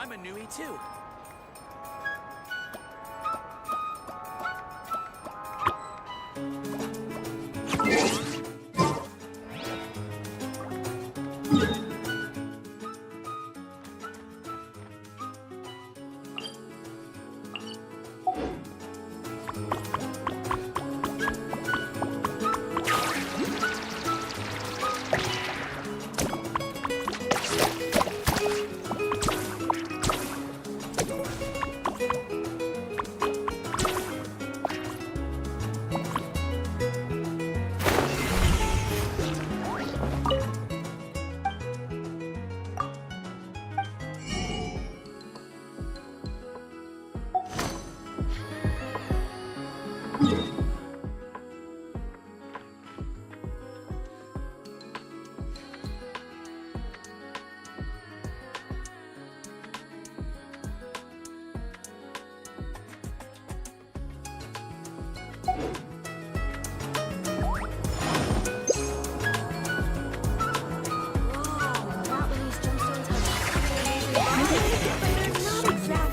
I'm a newie too.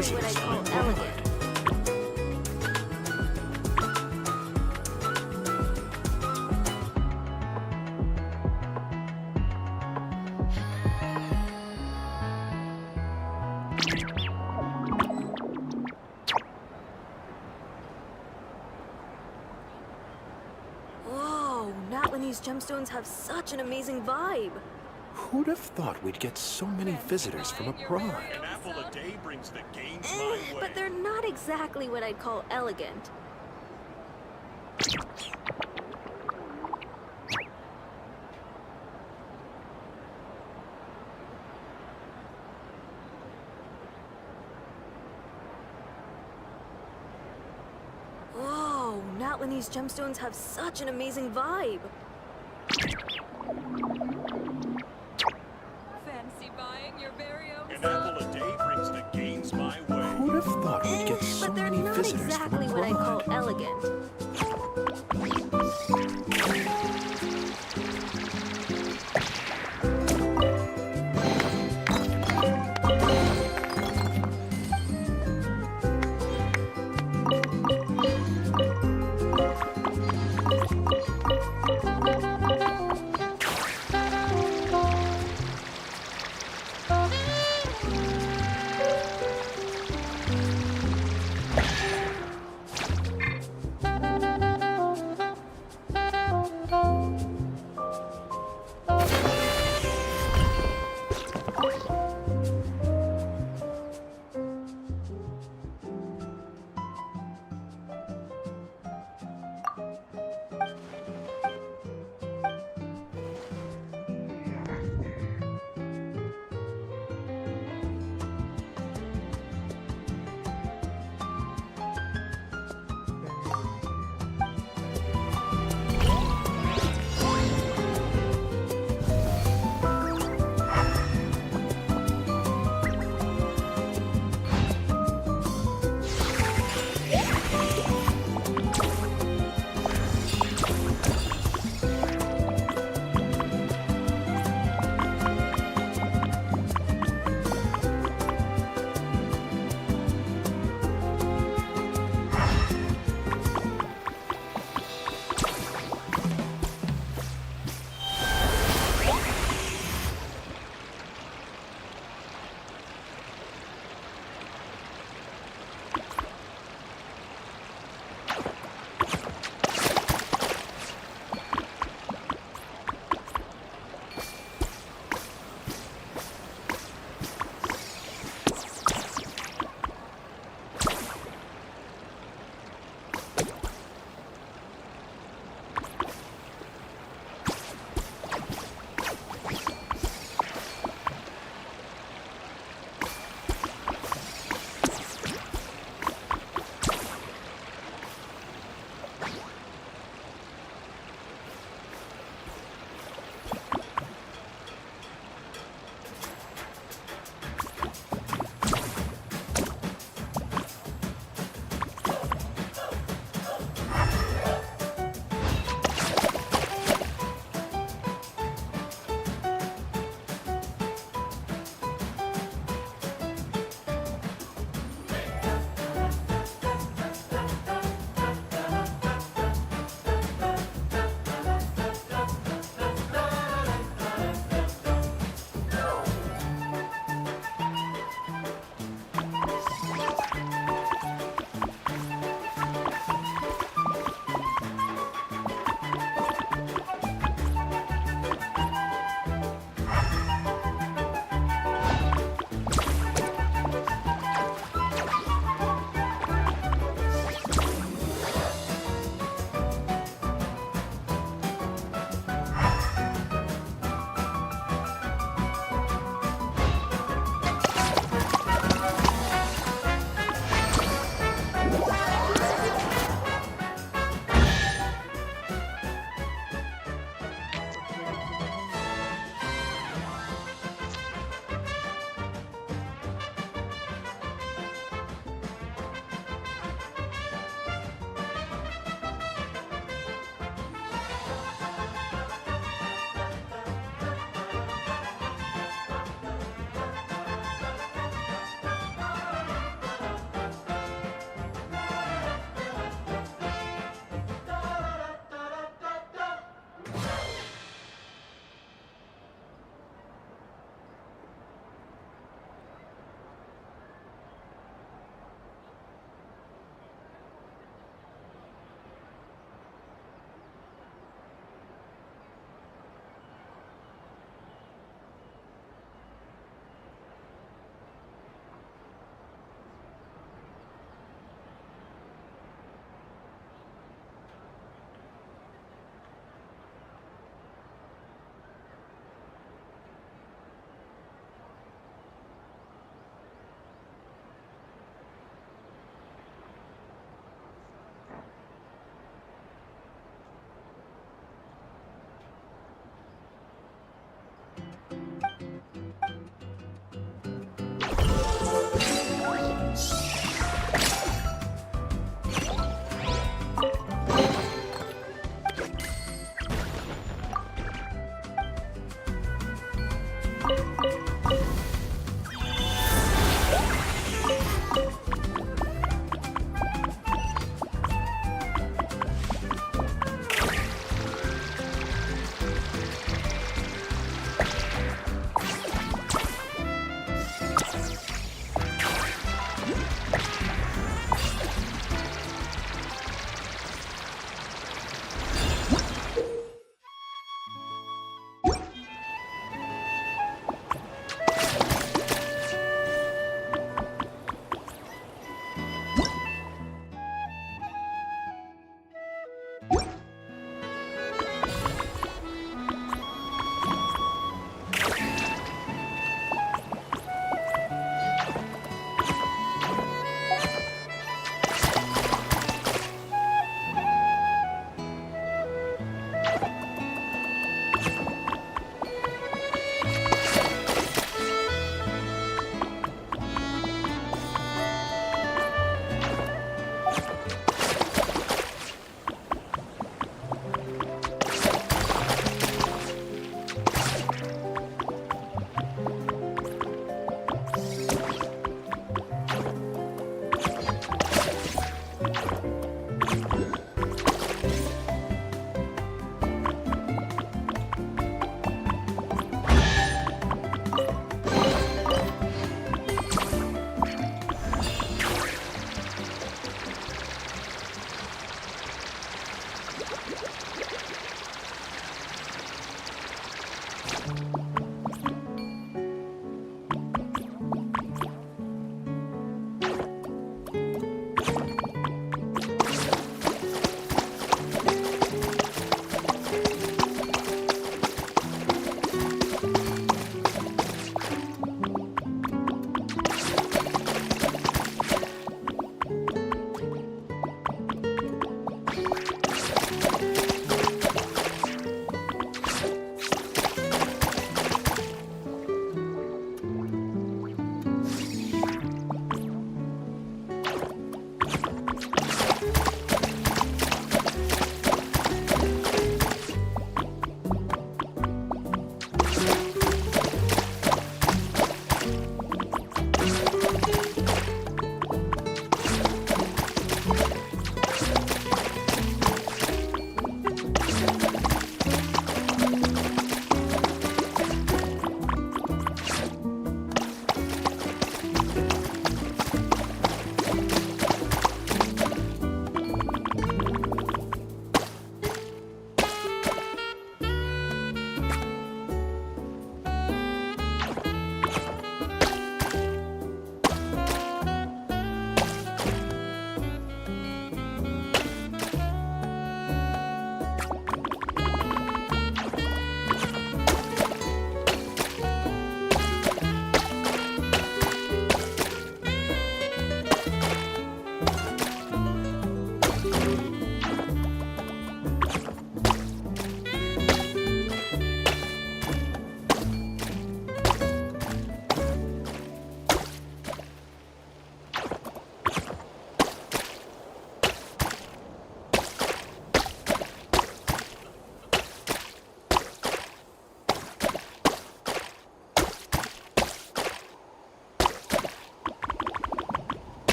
What I call elegant. these gemstones have such an amazing vibe. Who'd have thought we'd get so many visitors from abroad? An apple a day brings the gains my way. But they're not exactly what I'd call elegant. Whoa, not when these gemstones have such an amazing vibe. Fancy buying your very own An apple a day brings the gains my way. Who'd have thought we'd get so But they're many not visitors exactly from what I'd call abroad? elegant.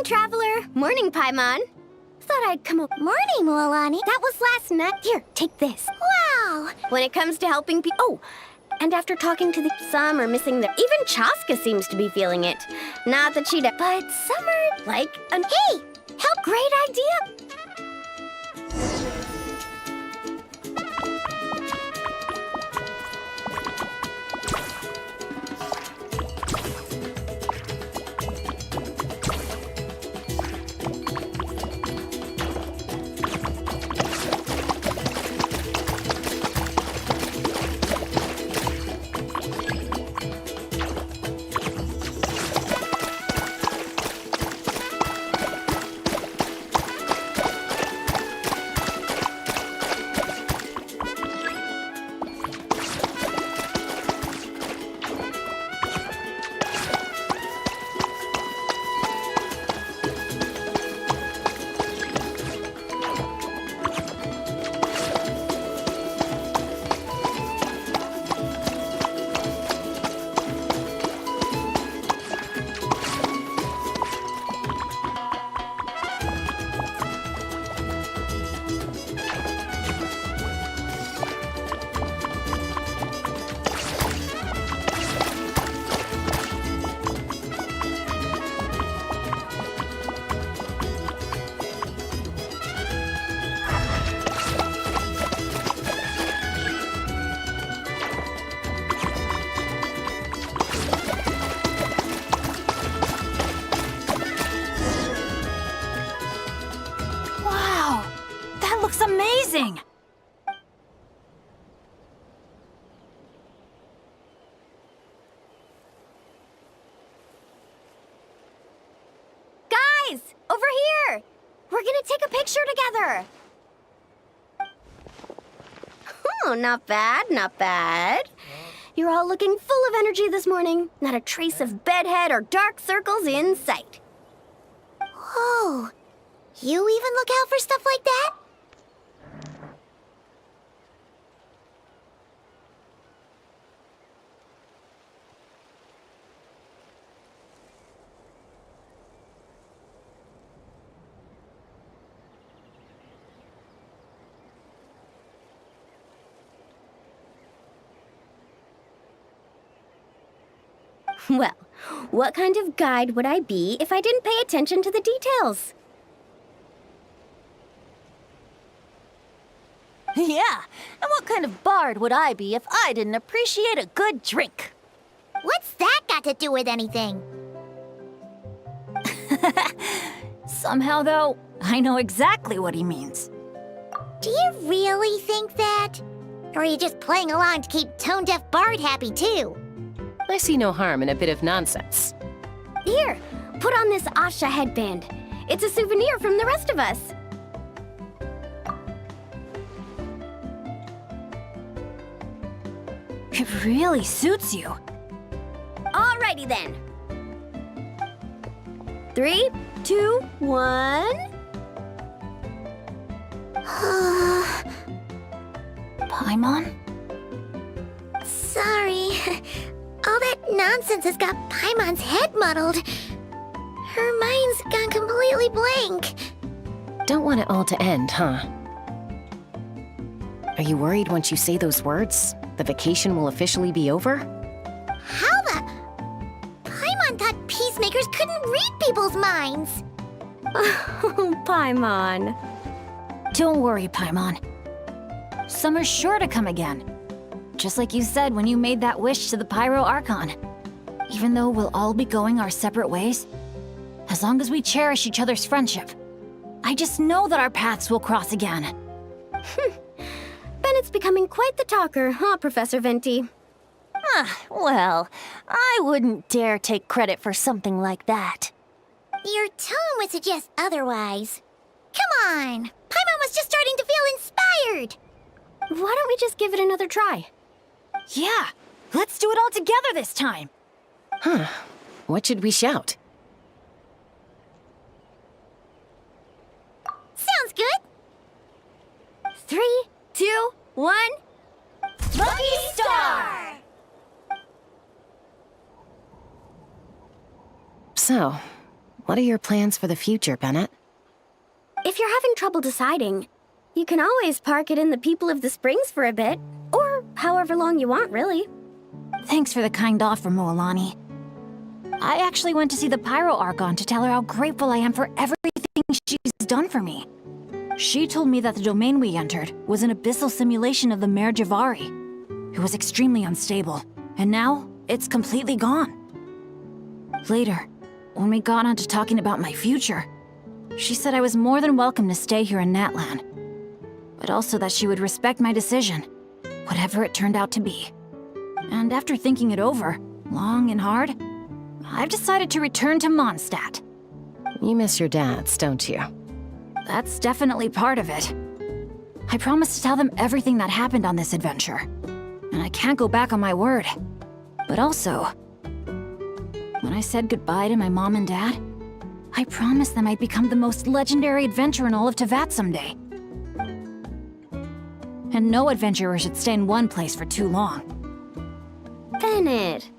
Morning, Traveler. Morning, Paimon. Thought I'd come up. Morning, Mualani. That was last night. Here, take this. Wow. When it comes to helping people... Oh, and after talking to some are missing the... Even Chaska seems to be feeling it. Not that she... But some are like... Hey! Help! Great idea! Amazing! Guys! Over here! We're gonna take a picture together! Oh, not bad, not bad. You're all looking full of energy this morning. Not a trace of bedhead or dark circles in sight. Whoa! You even look out for stuff like that? Well, what kind of guide would I be if I didn't pay attention to the details? Yeah, and what kind of bard would I be if I didn't appreciate a good drink? What's that got to do with anything? Somehow, though, I know exactly what he means. Do you really think that? Or are you just playing along to keep tone-deaf Bard happy, too? I see no harm in a bit of nonsense. Here, put on this Asha headband. It's a souvenir from the rest of us. It really suits you. Alrighty then. 3, 2, 1. Paimon? Sorry. All that nonsense has got Paimon's head muddled. Her mind's gone completely blank. Don't want it all to end, huh? Are you worried once you say those words, the vacation will officially be over? How the... Paimon thought peacemakers couldn't read people's minds. Oh, Paimon. Don't worry, Paimon. Summer's sure to come again. Just like you said when you made that wish to the Pyro Archon. Even though we'll all be going our separate ways, as long as we cherish each other's friendship, I just know that our paths will cross again. Bennett's becoming quite the talker, huh, Professor Venti? Well, I wouldn't dare take credit for something like that. Your tone would suggest otherwise. Come on! Paimon was just starting to feel inspired! Why don't we just give it another try? Yeah, let's do it all together this time. Huh. What should we shout? Sounds good! 3, 2, 1... Lucky Star! So, What are your plans for the future, Bennett? If you're having trouble deciding, you can always park it in the People of the Springs for a bit. Or however long you want, really. Thanks for the kind offer, Moalani. I actually went to see the Pyro Archon to tell her how grateful I am for everything she's done for me. She told me that the domain we entered was an abyssal simulation of the Mare Javari. It was extremely unstable, and now it's completely gone. Later, when we got on to talking about my future, she said I was more than welcome to stay here in Natlan, but also that she would respect my decision, whatever it turned out to be. And after thinking it over, long and hard, I've decided to return to Mondstadt. You miss your dads, don't you? That's definitely part of it. I promised to tell them everything that happened on this adventure, and I can't go back on my word. But also, when I said goodbye to my mom and dad, I promised them I'd become the most legendary adventurer in all of Tevat someday. And no adventurer should stay in one place for too long. Bennett.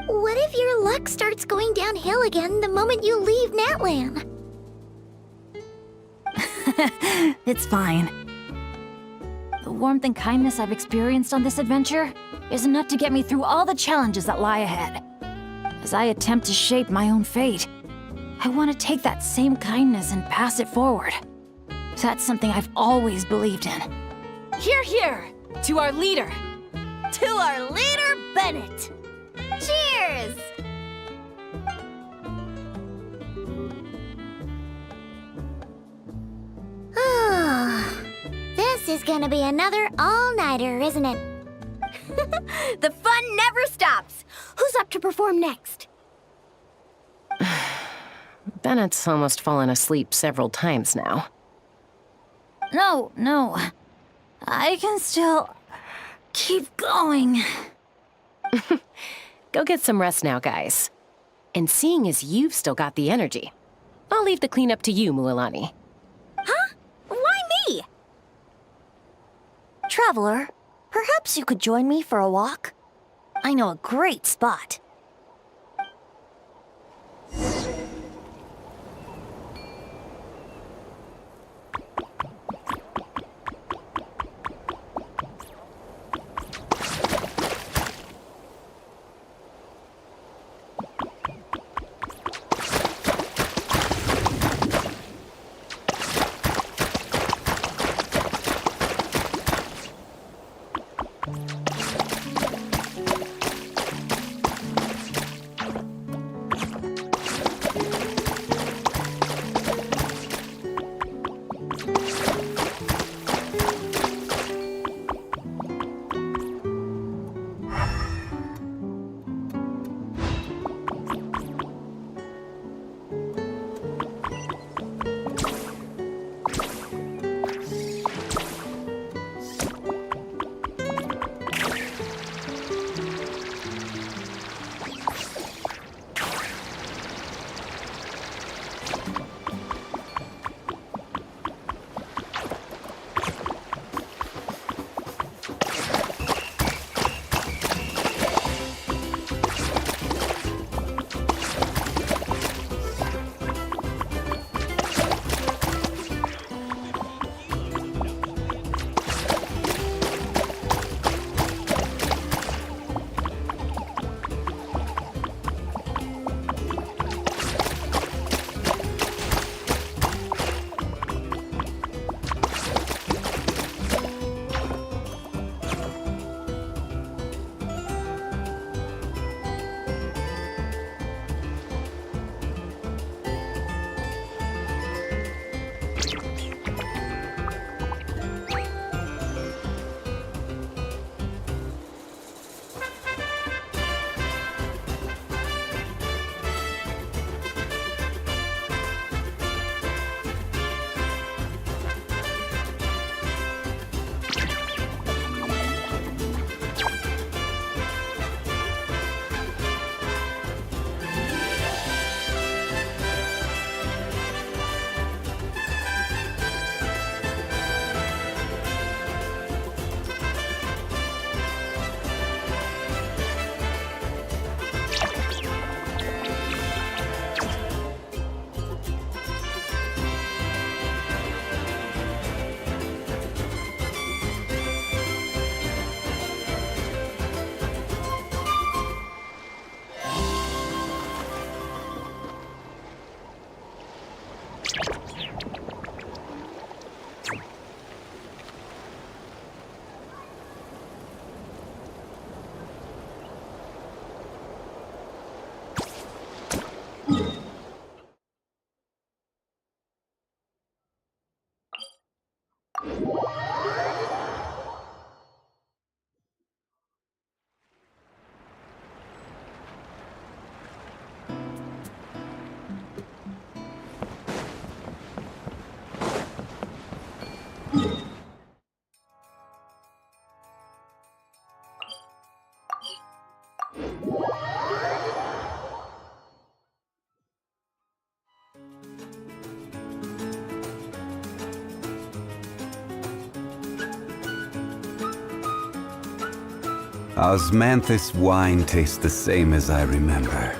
What if your luck starts going downhill again the moment you leave Natlan? It's fine. The warmth and kindness I've experienced on this adventure is enough to get me through all the challenges that lie ahead. As I attempt to shape my own fate, I want to take that same kindness and pass it forward. That's something I've always believed in. Hear, hear! To our leader! To our leader, Bennett! Cheers! This is gonna be another all-nighter, isn't it? The fun never stops! Who's up to perform next? Bennett's almost fallen asleep several times now. No. I can still keep going. Go get some rest now, guys. And seeing as you've still got the energy, I'll leave the cleanup to you, Mualani. Huh? Why me? Traveler, perhaps you could join me for a walk? I know a great spot. Osmanthus wine tastes the same as I remember.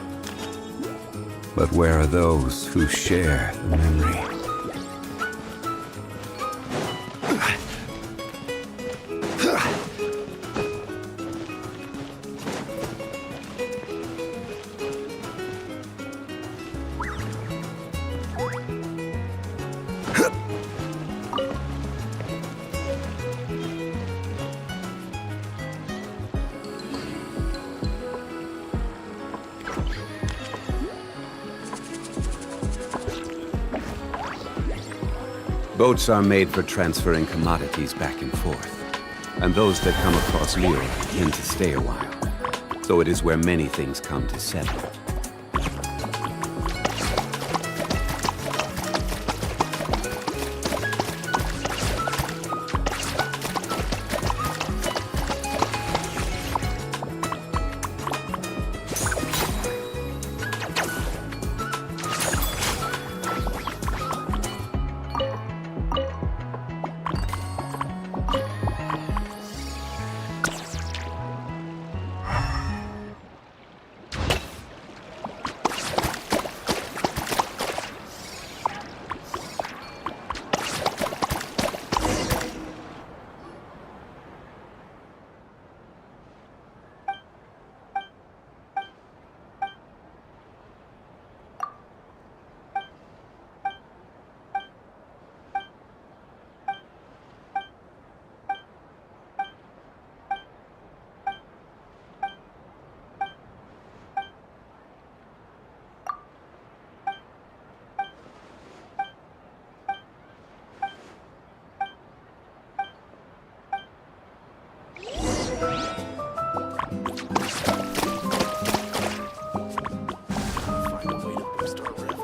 But where are those who share the memory? Boats are made for transferring commodities back and forth, and those that come across Lyra tend to stay a while, so it is where many things come to settle. Find a way to boost our revenue.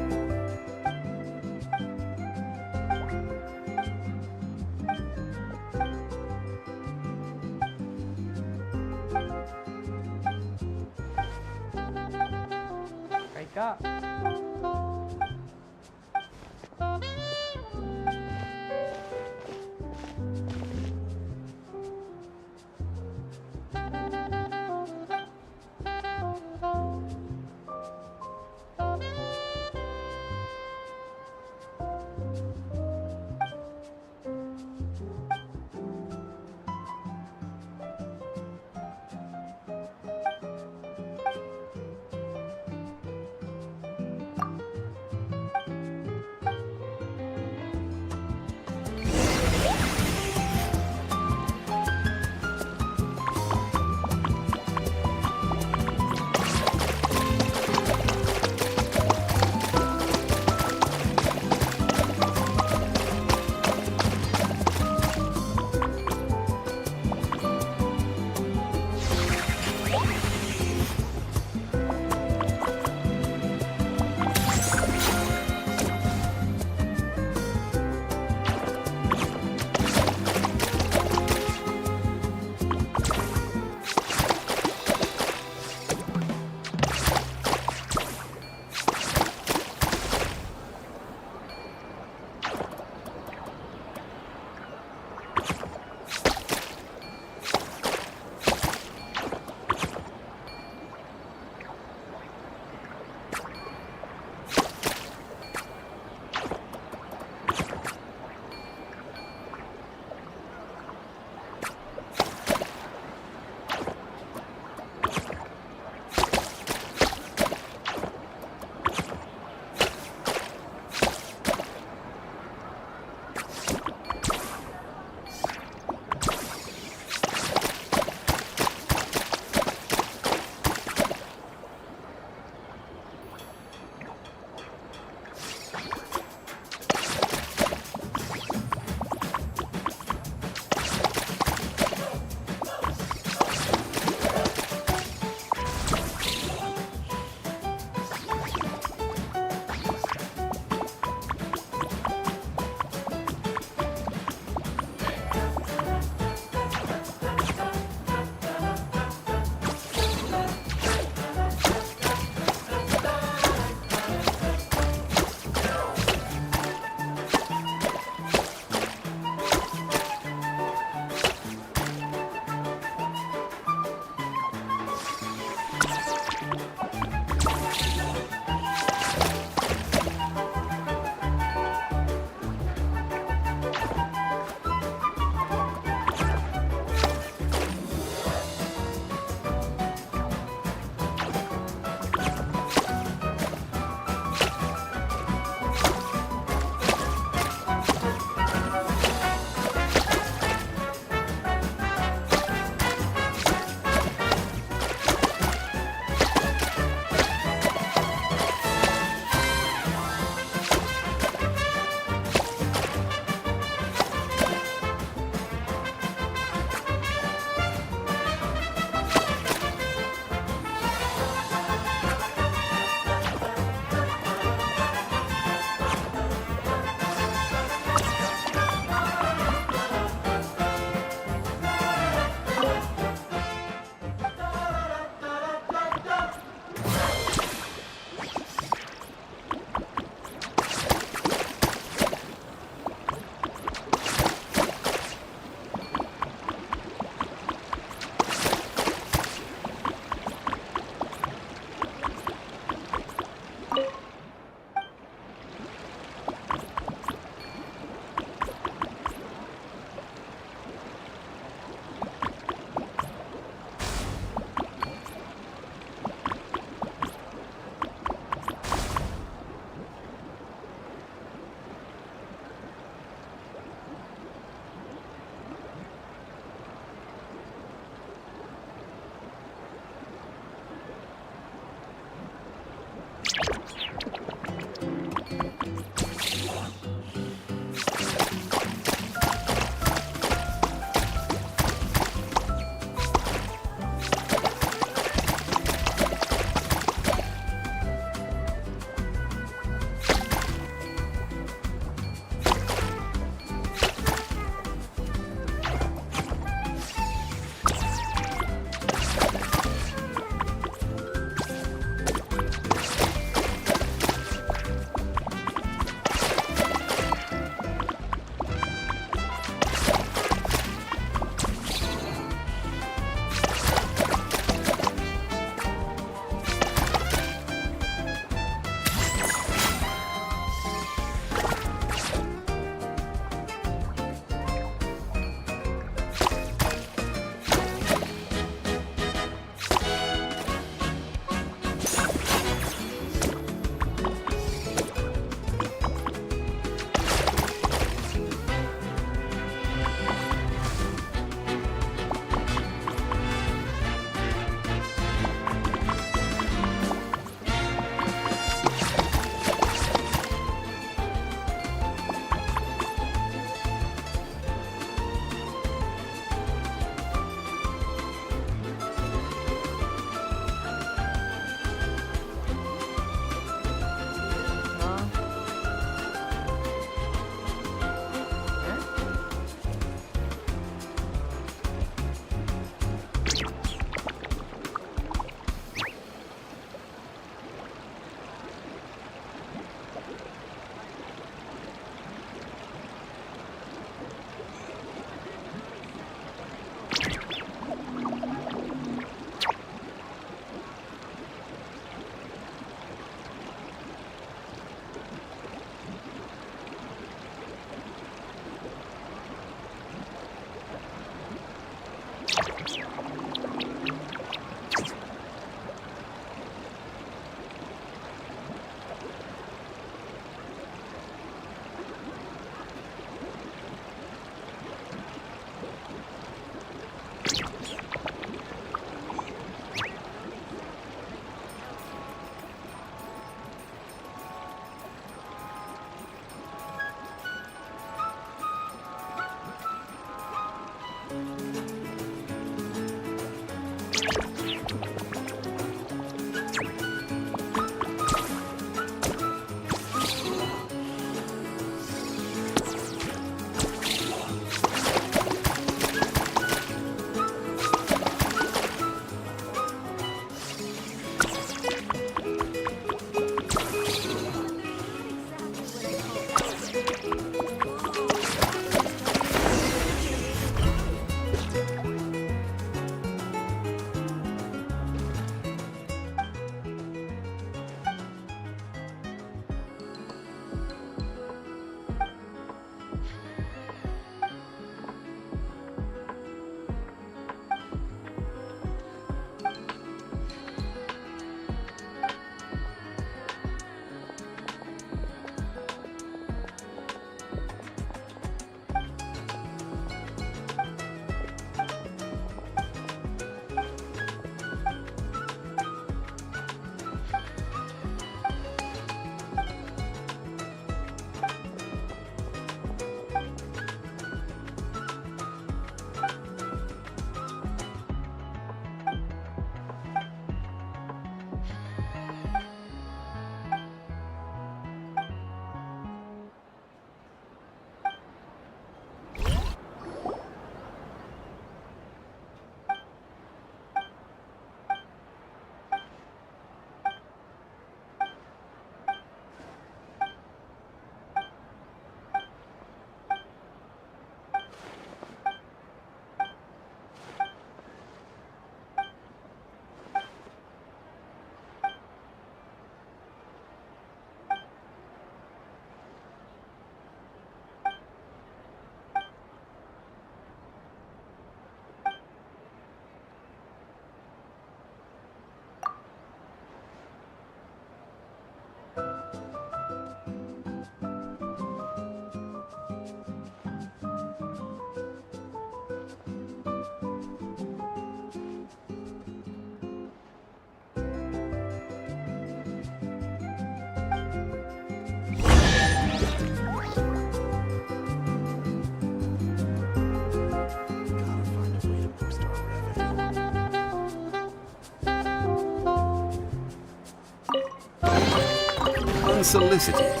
unsolicited,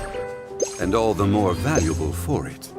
and all the more valuable for it.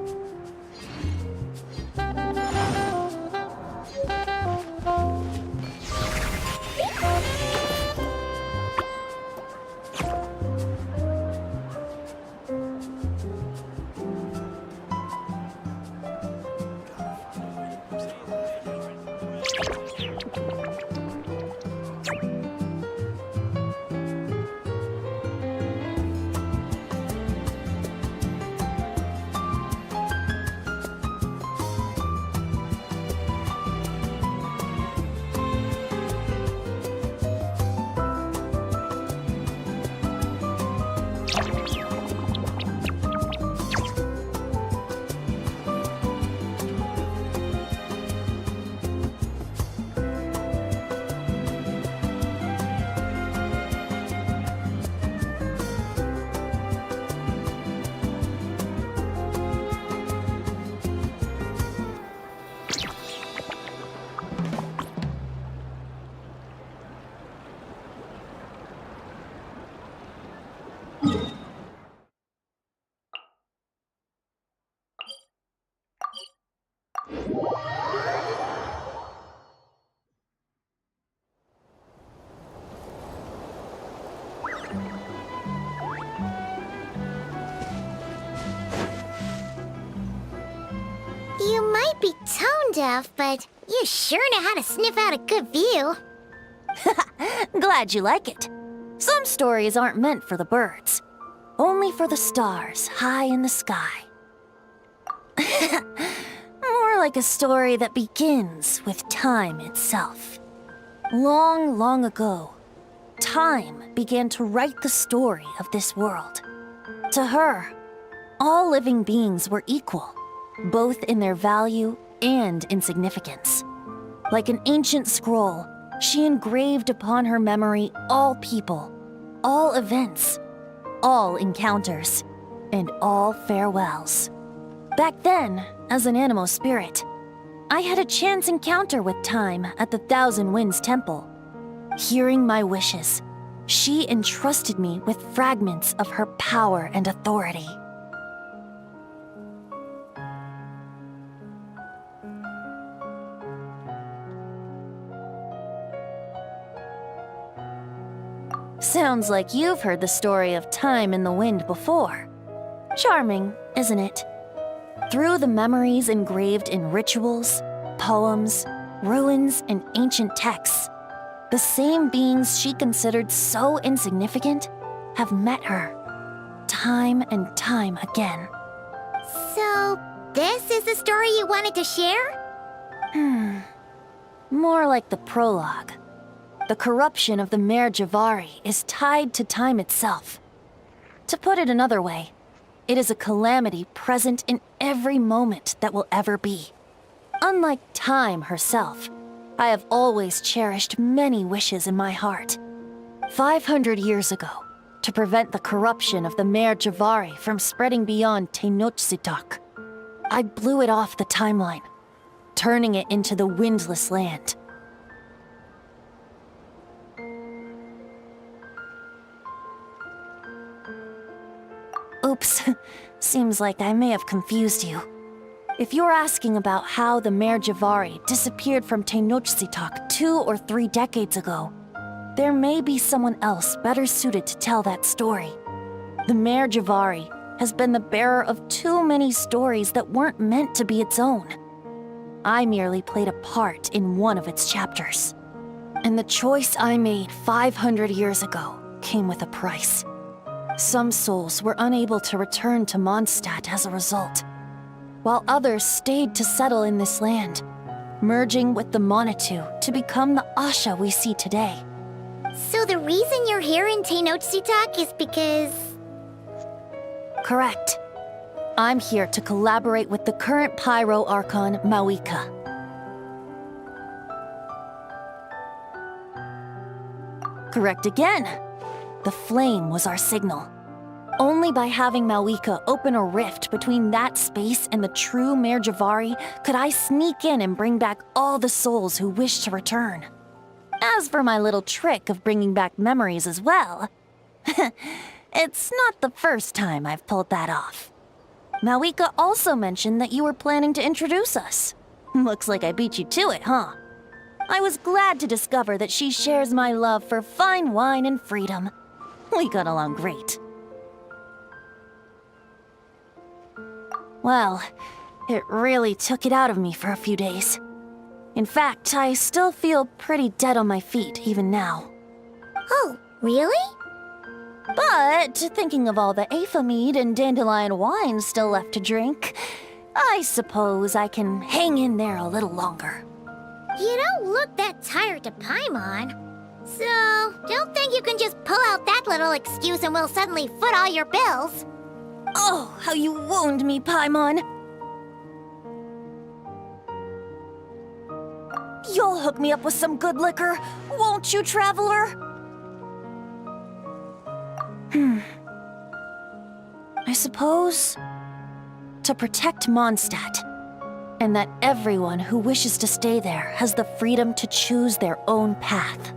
You might be tone deaf, but you sure know how to sniff out a good view. Glad you like it. Some stories aren't meant for the birds, only for the stars high in the sky. More like a story that begins with time itself. Long, long ago, time began to write the story of this world. To her, all living beings were equal, both in their value and in significance. Like an ancient scroll, she engraved upon her memory all people, all events, all encounters, and all farewells. Back then, as an animal spirit, I had a chance encounter with time at the Thousand Winds Temple. Hearing my wishes, she entrusted me with fragments of her power and authority. Sounds like you've heard the story of time in the wind before. Charming, isn't it? Through the memories engraved in rituals, poems, ruins, and ancient texts, the same beings she considered so insignificant have met her, time and time again. So, this is the story you wanted to share? More like the prologue. The corruption of the Mare Javari is tied to time itself. To put it another way, it is a calamity present in every moment that will ever be. Unlike time herself, I have always cherished many wishes in my heart. 500 years ago, to prevent the corruption of the Mare Javari from spreading beyond Tenochtitlan, I blew it off the timeline, turning it into the Windless Land. Oops, seems like I may have confused you. If you're asking about how the Mare Javari disappeared from Tenochtitlan 2 or 3 decades ago, there may be someone else better suited to tell that story. The Mare Javari has been the bearer of too many stories that weren't meant to be its own. I merely played a part in one of its chapters. And the choice I made 500 years ago came with a price. Some souls were unable to return to Mondstadt as a result, while others stayed to settle in this land, merging with the Monitu to become the Asha we see today. So the reason you're here in Tenochtitlan is because... Correct. I'm here to collaborate with the current Pyro Archon, Mawika. Correct again. The flame was our signal. Only by having Mawika open a rift between that space and the true Mare Javari could I sneak in and bring back all the souls who wish to return. As for my little trick of bringing back memories as well, It's not the first time I've pulled that off. Malika also mentioned that you were planning to introduce us. Looks like I beat you to it, huh? I was glad to discover that she shares my love for fine wine and freedom. We got along great. Well, it really took it out of me for a few days. In fact, I still feel pretty dead on my feet even now. Oh, really? But thinking of all the Aether mead and dandelion wine still left to drink, I suppose I can hang in there a little longer. You don't look that tired to Paimon. So, don't think you can just pull out that little excuse and we'll suddenly foot all your bills. Oh, how you wound me, Paimon! You'll hook me up with some good liquor, won't you, Traveler? I suppose to protect Mondstadt, and that everyone who wishes to stay there has the freedom to choose their own path.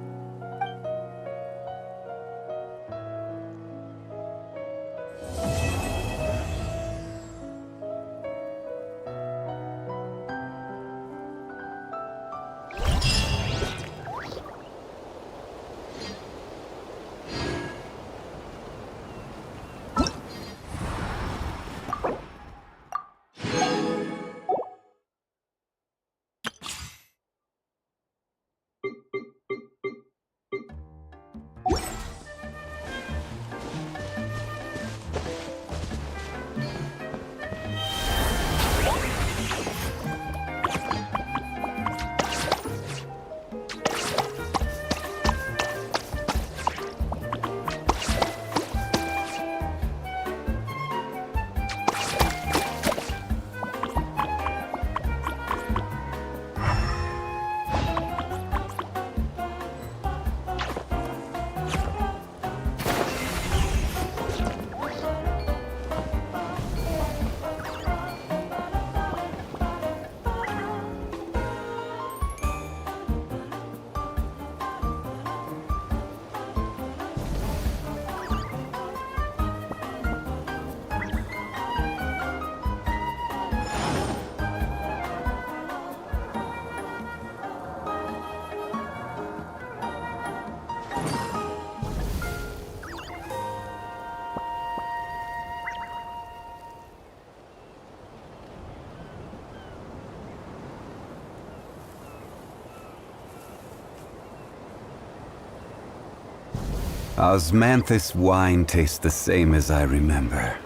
Osmanthus wine tastes the same as I remember.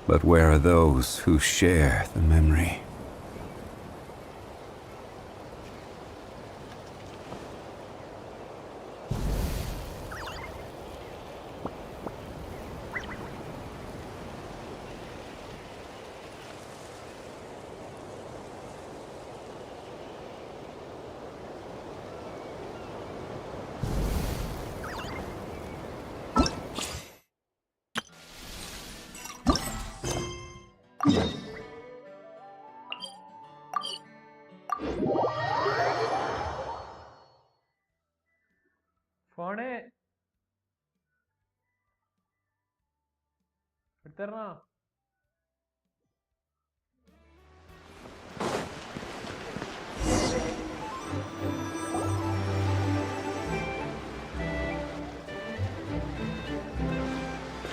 But where are those who share the memory? Phone എടുത്തരണോ?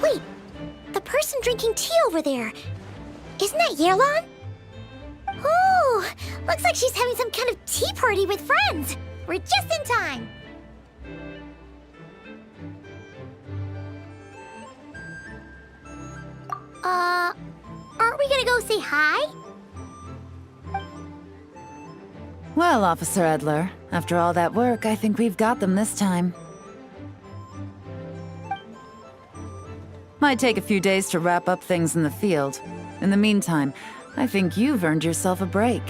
Wait, the person drinking tea over there. Isn't that Yearlon? Oh, looks like she's having some kind of tea party with friends. We're just in time. Aren't we gonna go say hi? Well, Officer Edler, after all that work, I think we've got them this time. Might take a few days to wrap up things in the field. In the meantime, I think you've earned yourself a break.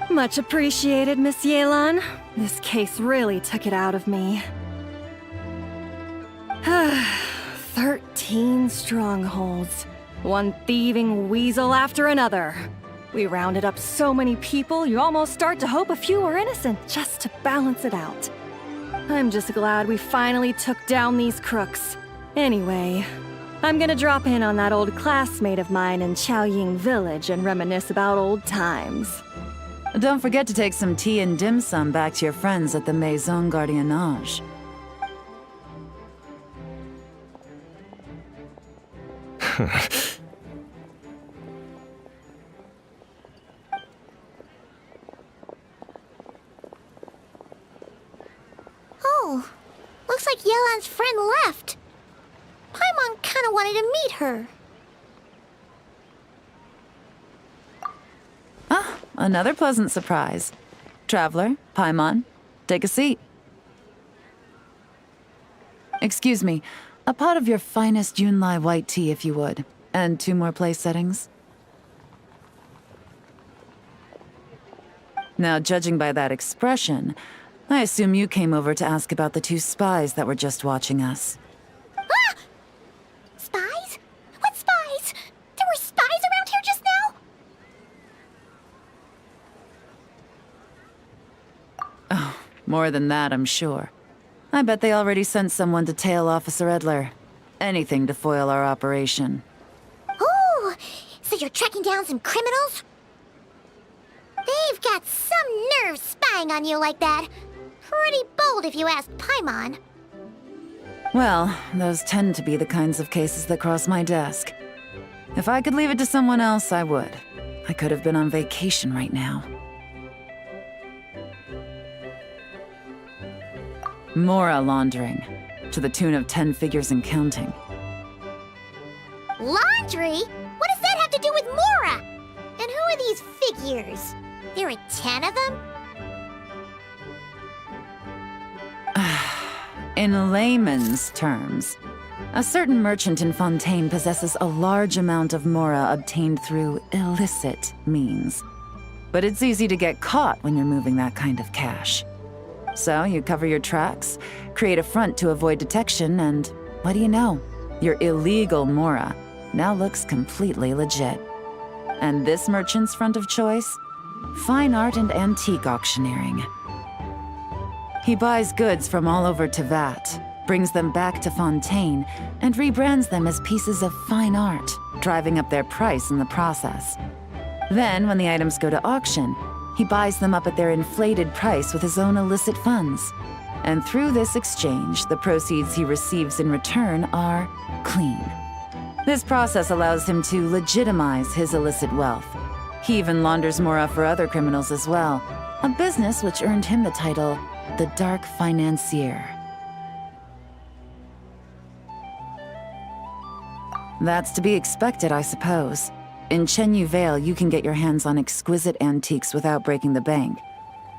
Much appreciated, Miss Yelan. This case really took it out of me. 13 strongholds. One thieving weasel after another. We rounded up so many people, you almost start to hope a few were innocent, just to balance it out. I'm just glad we finally took down these crooks. Anyway, I'm gonna drop in on that old classmate of mine in Chaoying Village and reminisce about old times. Don't forget to take some tea and dim sum back to your friends at the Maison Gardiennage. Oh, looks like Yelan's friend left. Paimon kinda wanted to meet her. Ah, another pleasant surprise. Traveler, Paimon, take a seat. Excuse me, a pot of your finest Yunlai white tea if you would, and 2 more place settings. Now, judging by that expression, I assume you came over to ask about the 2 spies that were just watching us. Ah! Spies? What spies? There were spies around here just now? Oh, more than that, I'm sure. I bet they already sent someone to tail Officer Edler. Anything to foil our operation. Oh, so you're tracking down some criminals? They've got some nerve spying on you like that. Pretty bold if you ask Paimon. Well, those tend to be the kinds of cases that cross my desk. If I could leave it to someone else, I would. I could have been on vacation right now. Mora laundering, to the tune of 10 figures and counting. Laundry? What does that have to do with Mora? And who are these figures? There are 10 of them? In layman's terms, a certain merchant in Fontaine possesses a large amount of Mora obtained through illicit means. But it's easy to get caught when you're moving that kind of cash. So you cover your tracks, create a front to avoid detection, and what do you know? Your illegal Mora now looks completely legit. And this merchant's front of choice? Fine art and antique auctioneering. He buys goods from all over Tevat, brings them back to Fontaine, and rebrands them as pieces of fine art, driving up their price in the process. Then, when the items go to auction, he buys them up at their inflated price with his own illicit funds. And through this exchange, the proceeds he receives in return are clean. This process allows him to legitimize his illicit wealth. He even launders Mora for other criminals as well, a business which earned him the title the Dark Financier. That's to be expected, I suppose. In Chenyu Vale, you can get your hands on exquisite antiques without breaking the bank.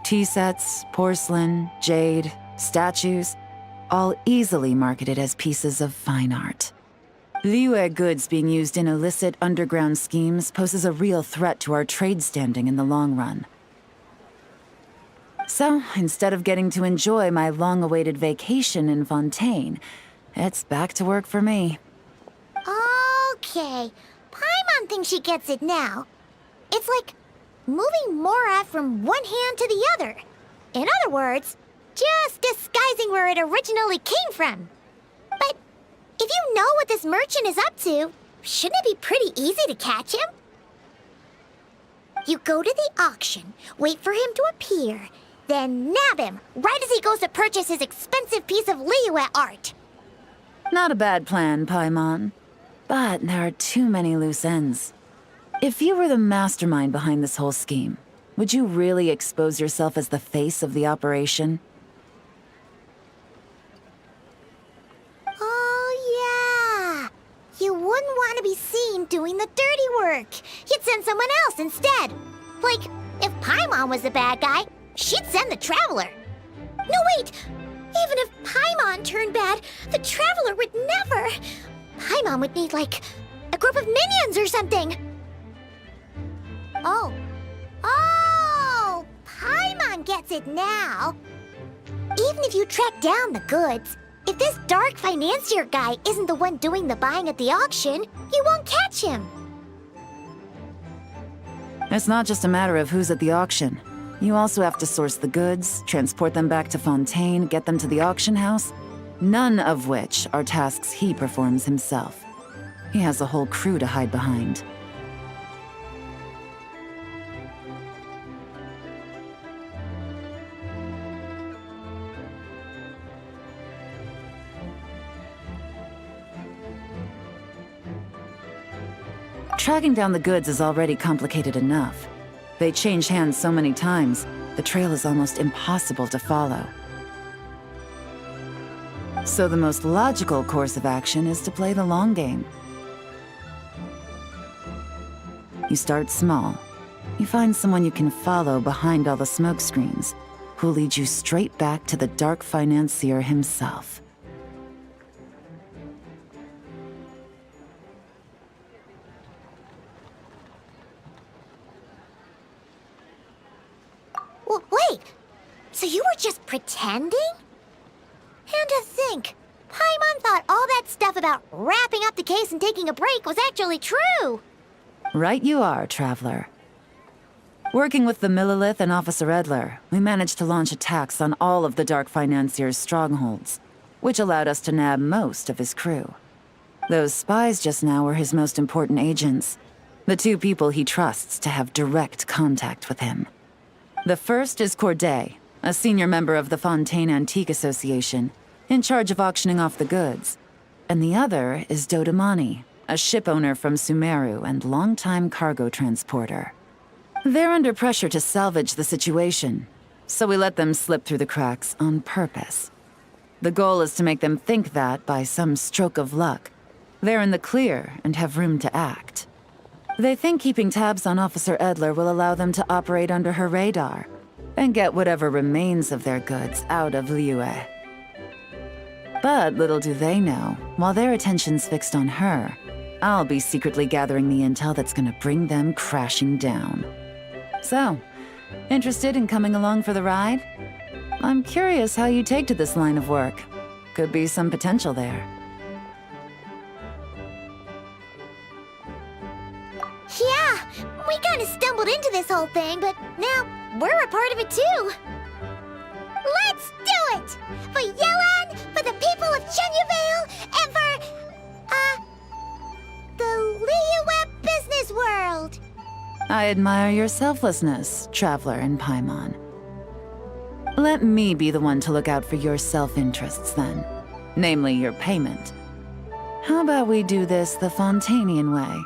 Tea sets, porcelain, jade, statues, all easily marketed as pieces of fine art. Liyue goods being used in illicit underground schemes poses a real threat to our trade standing in the long run. So, instead of getting to enjoy my long-awaited vacation in Fontaine, it's back to work for me. Okay, Paimon thinks she gets it now. It's like moving Mora from one hand to the other. In other words, just disguising where it originally came from. But if you know what this merchant is up to, shouldn't it be pretty easy to catch him? You go to the auction, wait for him to appear, then nab him right as he goes to purchase his expensive piece of Liyue art. Not a bad plan, Paimon. But there are too many loose ends. If you were the mastermind behind this whole scheme, would you really expose yourself as the face of the operation? Oh, yeah. You wouldn't want to be seen doing the dirty work. You'd send someone else instead. Like, if Paimon was the bad guy, she'd send the Traveler. No, wait! Even if Paimon turned bad, the Traveler would never. Paimon would need, like, a group of minions or something. Oh, Paimon gets it now. Even if you track down the goods, if this dark financier guy isn't the one doing the buying at the auction, you won't catch him. It's not just a matter of who's at the auction. You also have to source the goods, transport them back to Fontaine, get them to the auction house. none of which are tasks he performs himself. He has a whole crew to hide behind. Tracking down the goods is already complicated enough. They change hands so many times, the trail is almost impossible to follow. So the most logical course of action is to play the long game. You start small. You find someone you can follow behind all the smoke screens, who'll lead you straight back to the dark financier himself. Wait! So you were just pretending? And to think, Paimon thought all that stuff about wrapping up the case and taking a break was actually true! Right you are, Traveler. Working with the Millilith and Officer Edler, we managed to launch attacks on all of the Dark Financier's strongholds, which allowed us to nab most of his crew. Those spies just now were his most important agents, the two people he trusts to have direct contact with him. The first is Corday, a senior member of the Fontaine Antique Association, in charge of auctioning off the goods. And the other is Dodamani, a ship owner from Sumeru and longtime cargo transporter. They're under pressure to salvage the situation, so we let them slip through the cracks on purpose. The goal is to make them think that, by some stroke of luck, they're in the clear and have room to act. They think keeping tabs on Officer Edler will allow them to operate under her radar and get whatever remains of their goods out of Liyue. But little do they know, while their attention's fixed on her, I'll be secretly gathering the intel that's gonna bring them crashing down. So, interested in coming along for the ride? I'm curious how you take to this line of work. Could be some potential there. Yeah, we kinda stumbled into this whole thing, but now we're a part of it too. Let's do it! For Yelan, for the people of Chenyavale, and for, the Liyue business world! I admire your selflessness, Traveler in Paimon. Let me be the one to look out for your self-interests then, namely your payment. How about we do this the Fontainian way?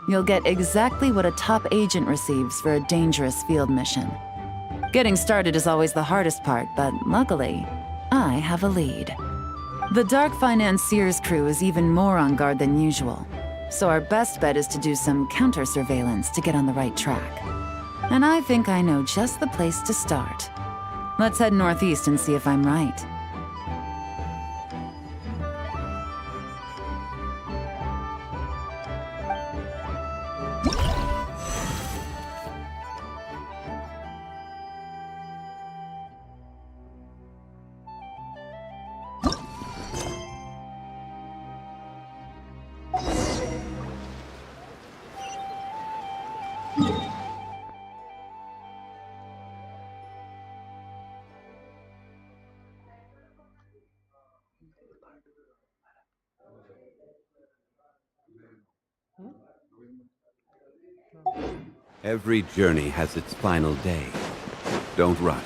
You'll get exactly what a top agent receives for a dangerous field mission. Getting started is always the hardest part, but luckily, I have a lead. The Dark Financier's crew is even more on guard than usual, so our best bet is to do some counter-surveillance to get on the right track. And I think I know just the place to start. Let's head northeast and see if I'm right. Every journey has its final day. Don't rush.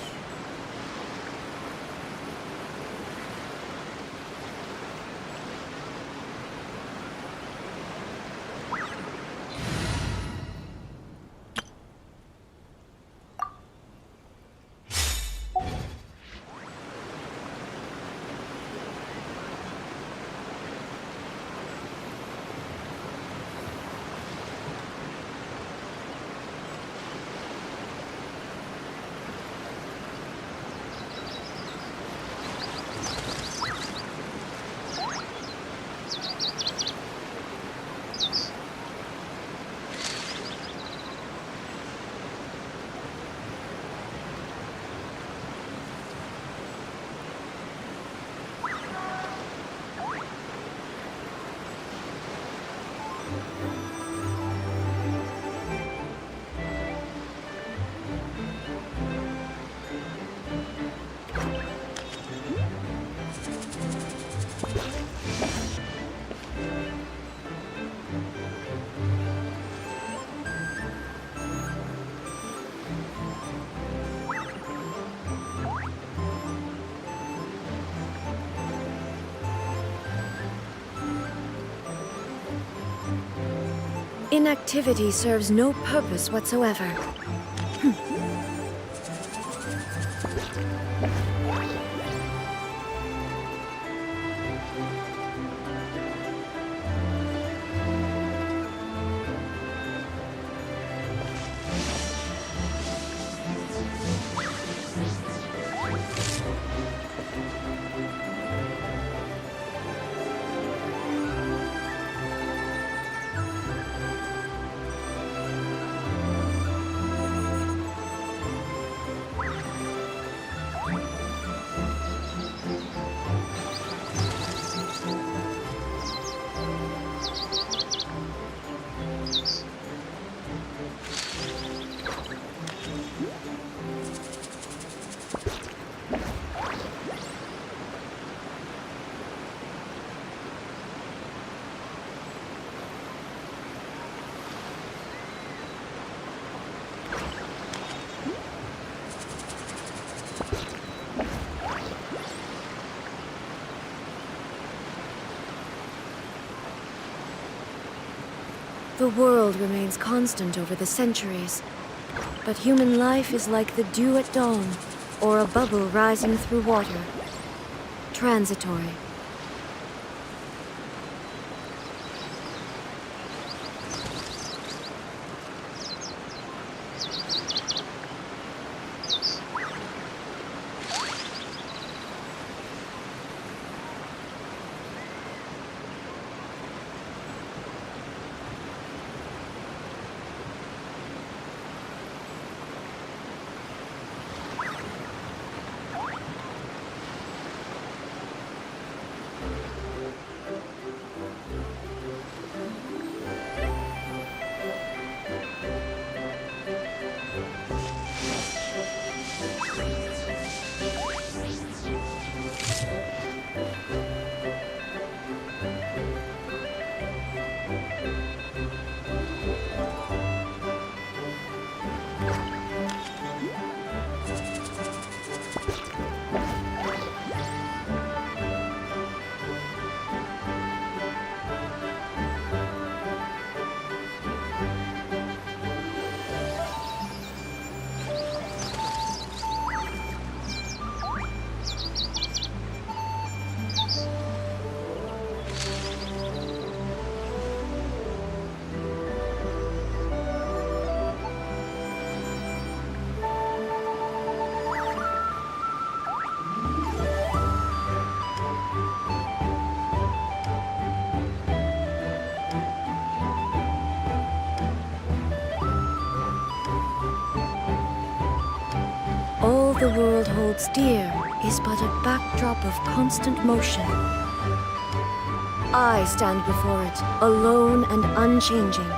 Inactivity serves no purpose whatsoever. The world remains constant over the centuries, but human life is like the dew at dawn, or a bubble rising through water. Transitory. All the world holds dear is but a backdrop of constant motion. I stand before it, alone and unchanging.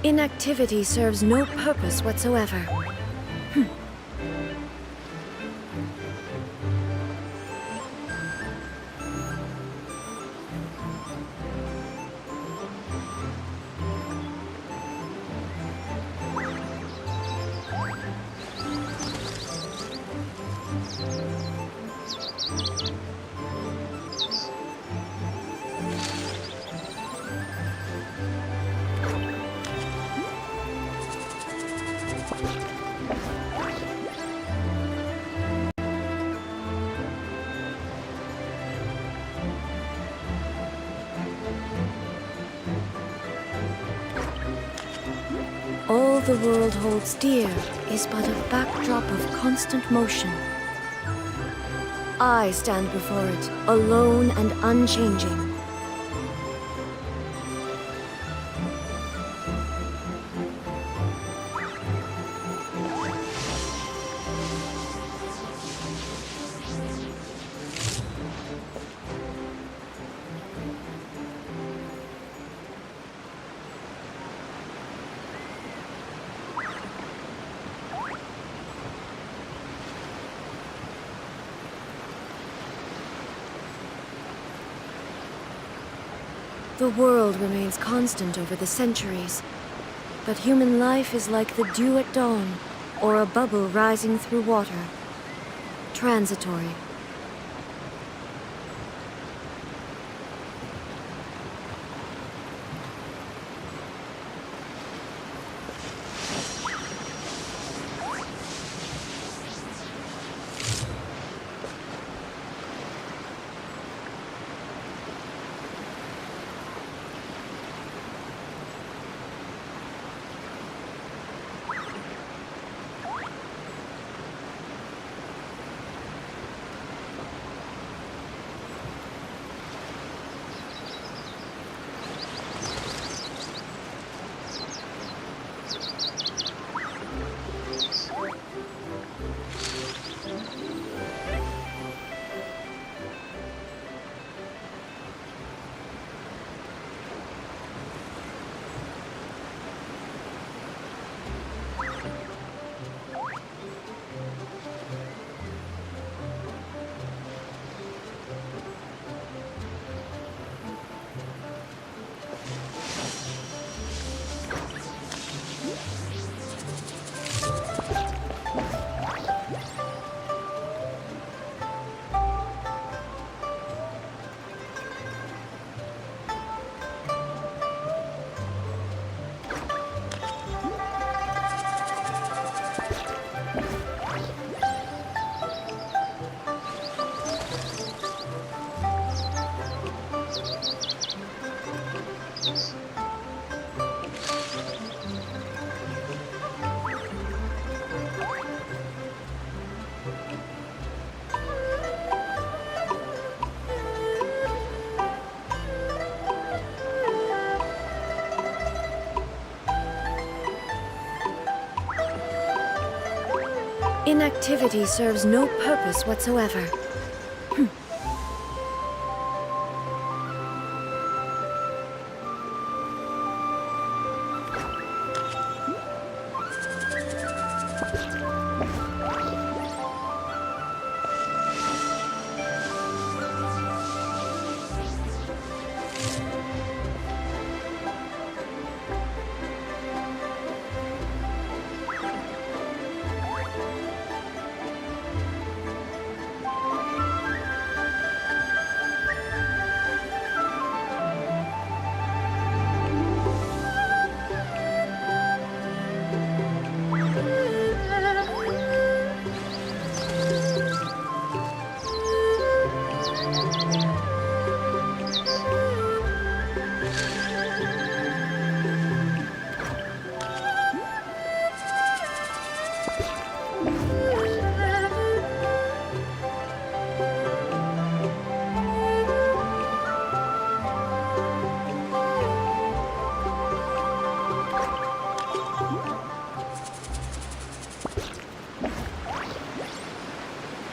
Inactivity serves no purpose whatsoever. All the world holds dear is but a backdrop of constant motion. I stand before it, alone and unchanging. The world remains constant over the centuries, but human life is like the dew at dawn, or a bubble rising through water. Transitory. Inactivity serves no purpose whatsoever.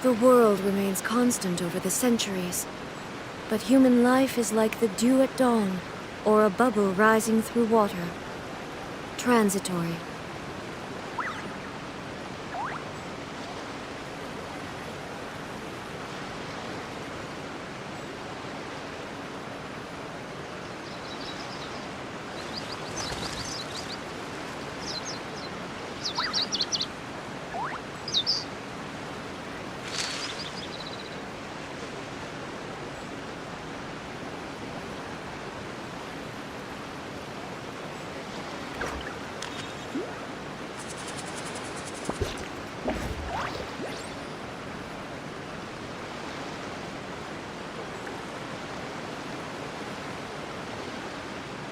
The world remains constant over the centuries, but human life is like the dew at dawn, or a bubble rising through water. Transitory.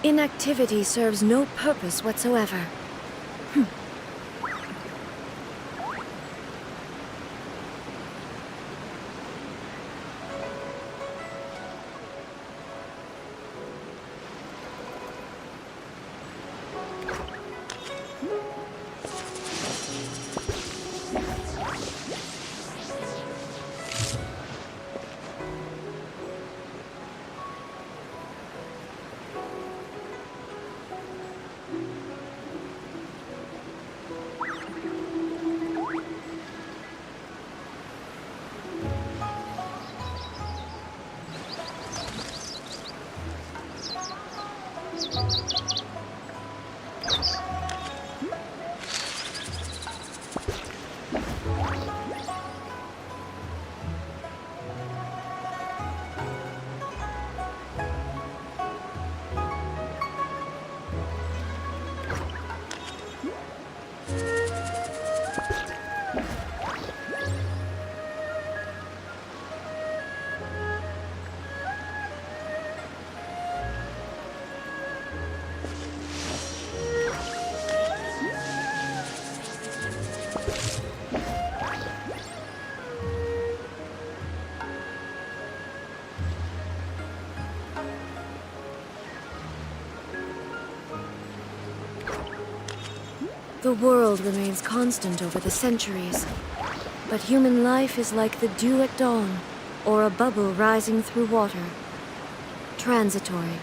Inactivity serves no purpose whatsoever. The world remains constant over the centuries, but human life is like the dew at dawn, or a bubble rising through water. Transitory.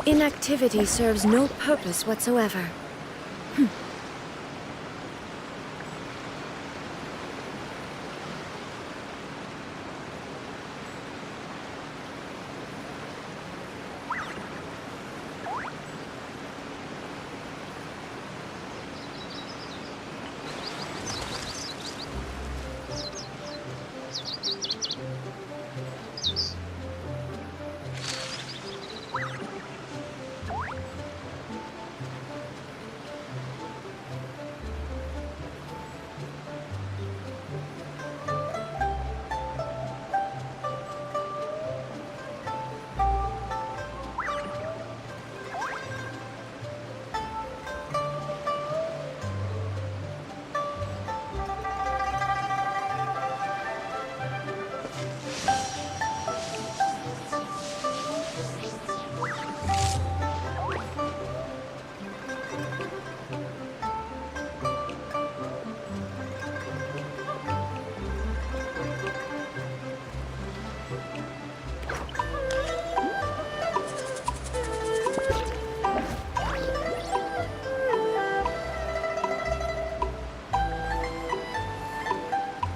Inactivity serves no purpose whatsoever.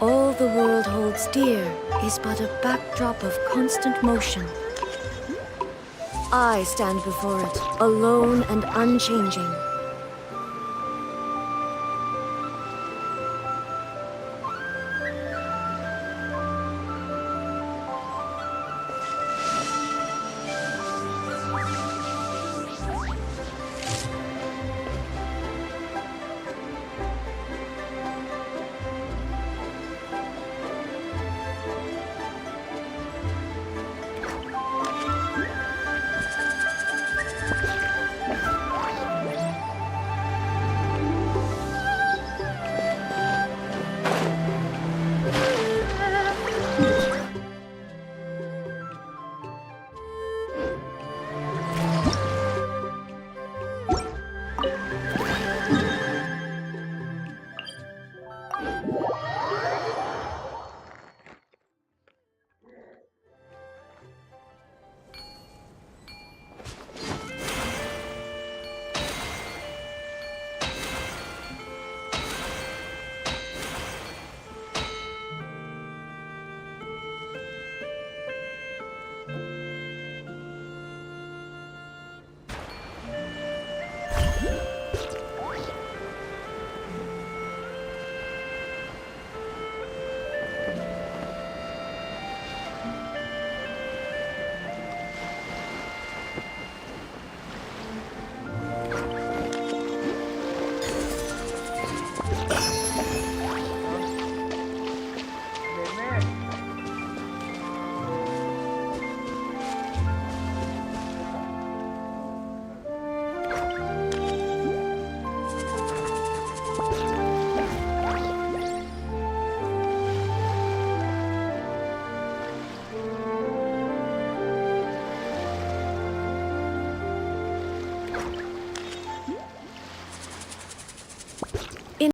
All the world holds dear is but a backdrop of constant motion. I stand before it, alone and unchanging.